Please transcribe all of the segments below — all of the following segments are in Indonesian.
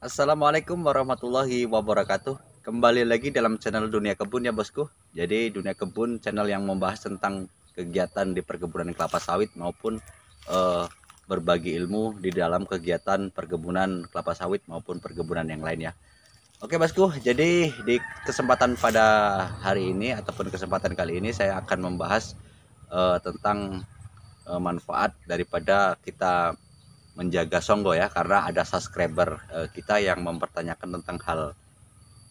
Assalamualaikum warahmatullahi wabarakatuh. Kembali lagi dalam channel Dunia Kebun ya bosku. Jadi Dunia Kebun channel yang membahas tentang kegiatan di perkebunan kelapa sawit maupun eh, berbagi ilmu di dalam kegiatan perkebunan kelapa sawit maupun perkebunan yang lainnya. Oke bosku, jadi di kesempatan pada hari ini ataupun kesempatan kali ini saya akan membahas tentang manfaat daripada kita menjaga Songgo ya, karena ada subscriber kita yang mempertanyakan tentang hal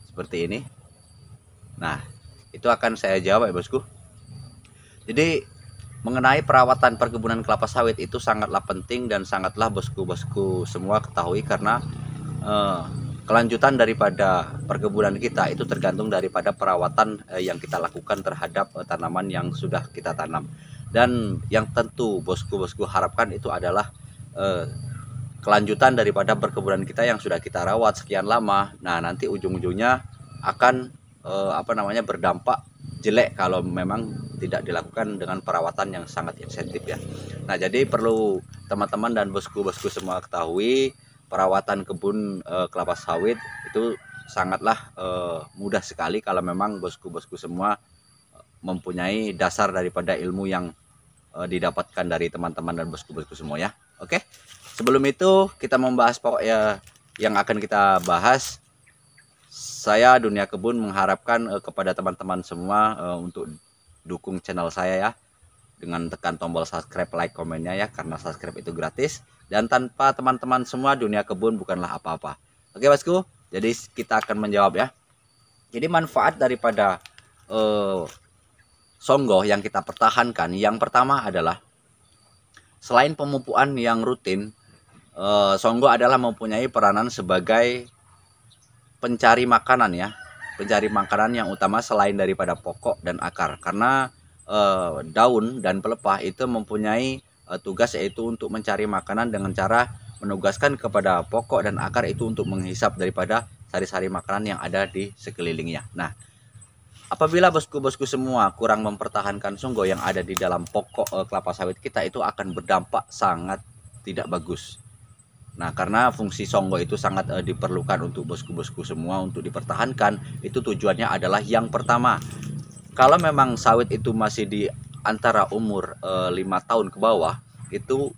seperti ini. Nah, itu akan saya jawab ya bosku. Jadi mengenai perawatan perkebunan kelapa sawit itu sangatlah penting dan sangatlah bosku-bosku semua ketahui, karena eh, kelanjutan daripada perkebunan kita itu tergantung daripada perawatan yang kita lakukan terhadap tanaman yang sudah kita tanam. Dan yang tentu bosku-bosku harapkan itu adalah eh, kelanjutan daripada perkebunan kita yang sudah kita rawat sekian lama. Nah, nanti ujung-ujungnya akan berdampak jelek kalau memang tidak dilakukan dengan perawatan yang sangat insentif ya. Nah, jadi perlu teman-teman dan bosku-bosku semua ketahui, perawatan kebun kelapa sawit itu sangatlah mudah sekali kalau memang bosku-bosku semua mempunyai dasar daripada ilmu yang didapatkan dari teman-teman dan bosku-bosku semua ya. Oke. Sebelum itu kita membahas pokok ya yang akan kita bahas. Saya Dunia Kebun mengharapkan kepada teman-teman semua untuk dukung channel saya ya, dengan tekan tombol subscribe, like, komennya ya, karena subscribe itu gratis dan tanpa teman-teman semua Dunia Kebun bukanlah apa-apa. Oke bosku, jadi kita akan menjawab ya. Jadi manfaat daripada Songgo yang kita pertahankan, yang pertama adalah selain pemupukan yang rutin, Songgo adalah mempunyai peranan sebagai pencari makanan ya, pencari makanan yang utama selain daripada pokok dan akar, karena daun dan pelepah itu mempunyai tugas yaitu untuk mencari makanan dengan cara menugaskan kepada pokok dan akar itu untuk menghisap daripada sari-sari makanan yang ada di sekelilingnya. Nah, apabila bosku-bosku semua kurang mempertahankan Songgo yang ada di dalam pokok kelapa sawit kita, itu akan berdampak sangat tidak bagus. Nah, karena fungsi Songgo itu sangat diperlukan untuk bosku-bosku semua untuk dipertahankan. Itu tujuannya adalah yang pertama, kalau memang sawit itu masih di antara umur 5 tahun ke bawah, itu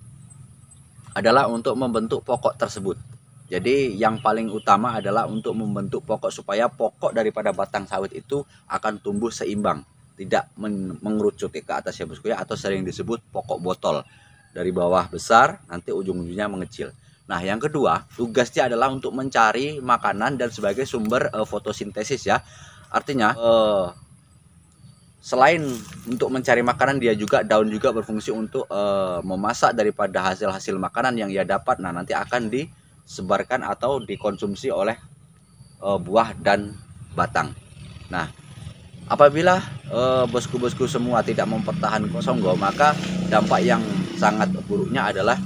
adalah untuk membentuk pokok tersebut. Jadi yang paling utama adalah untuk membentuk pokok supaya pokok daripada batang sawit itu akan tumbuh seimbang, tidak mengerucut ke atas ya bosku ya, atau sering disebut pokok botol. Dari bawah besar, nanti ujung-ujungnya mengecil. Nah, yang kedua, tugasnya adalah untuk mencari makanan dan sebagai sumber fotosintesis ya. Artinya selain untuk mencari makanan, dia juga daun juga berfungsi untuk memasak daripada hasil-hasil makanan yang ia dapat. Nah, nanti akan disebarkan atau dikonsumsi oleh buah dan batang. Nah, apabila bosku-bosku semua tidak mempertahankan Songgo, maka dampak yang sangat buruknya adalah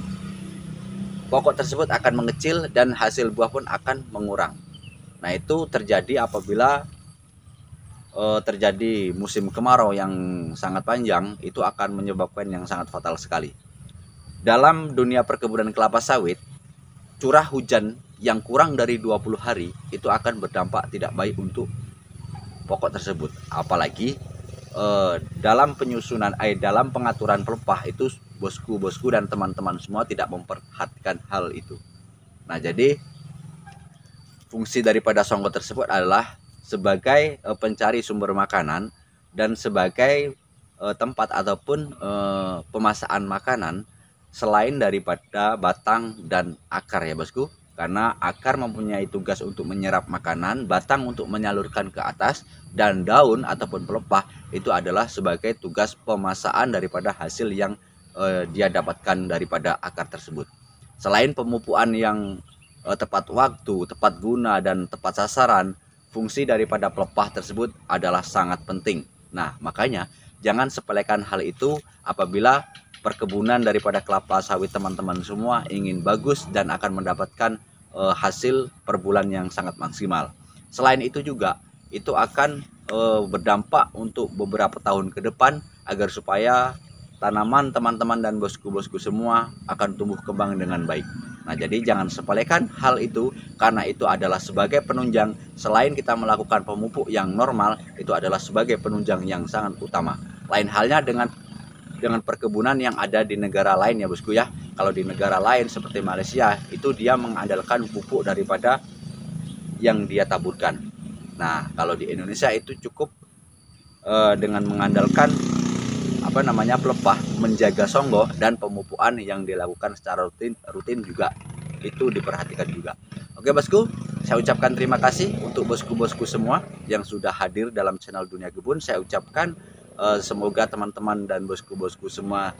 pokok tersebut akan mengecil dan hasil buah pun akan mengurang. Nah, itu terjadi apabila terjadi musim kemarau yang sangat panjang, itu akan menyebabkan yang sangat fatal sekali. Dalam dunia perkebunan kelapa sawit, curah hujan yang kurang dari 20 hari itu akan berdampak tidak baik untuk pokok tersebut. Apalagi dalam penyusunan dalam pengaturan pelepah itu bosku-bosku dan teman-teman semua tidak memperhatikan hal itu. Nah, jadi fungsi daripada Songgo tersebut adalah sebagai pencari sumber makanan dan sebagai tempat ataupun pemasaan makanan selain daripada batang dan akar ya bosku. Karena akar mempunyai tugas untuk menyerap makanan, batang untuk menyalurkan ke atas, dan daun ataupun pelepah itu adalah sebagai tugas pemasaan daripada hasil yang dia dapatkan daripada akar tersebut. Selain pemupukan yang tepat waktu, tepat guna, dan tepat sasaran, fungsi daripada pelepah tersebut adalah sangat penting. Nah, makanya jangan sepelekan hal itu apabila perkebunan daripada kelapa sawit teman-teman semua ingin bagus dan akan mendapatkan hasil per bulan yang sangat maksimal. Selain itu juga, itu akan berdampak untuk beberapa tahun ke depan agar supaya tanaman teman-teman dan bosku-bosku semua akan tumbuh kembang dengan baik. Nah, jadi jangan sepelekan hal itu, karena itu adalah sebagai penunjang. Selain kita melakukan pemupuk yang normal, itu adalah sebagai penunjang yang sangat utama. Lain halnya dengan perkebunan yang ada di negara lain ya bosku ya. Kalau di negara lain seperti Malaysia, itu dia mengandalkan pupuk daripada yang dia taburkan. Nah, kalau di Indonesia itu cukup dengan mengandalkan pelepah, menjaga songgo, dan pemupukan yang dilakukan secara rutin juga itu diperhatikan juga. Oke bosku, saya ucapkan terima kasih untuk bosku-bosku semua yang sudah hadir dalam channel Dunia Kebun. Saya ucapkan semoga teman-teman dan bosku-bosku semua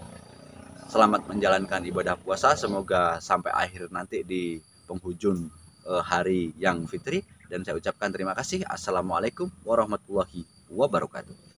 selamat menjalankan ibadah puasa. Semoga sampai akhir nanti di penghujung hari yang fitri. Dan saya ucapkan terima kasih. Assalamualaikum warahmatullahi wabarakatuh.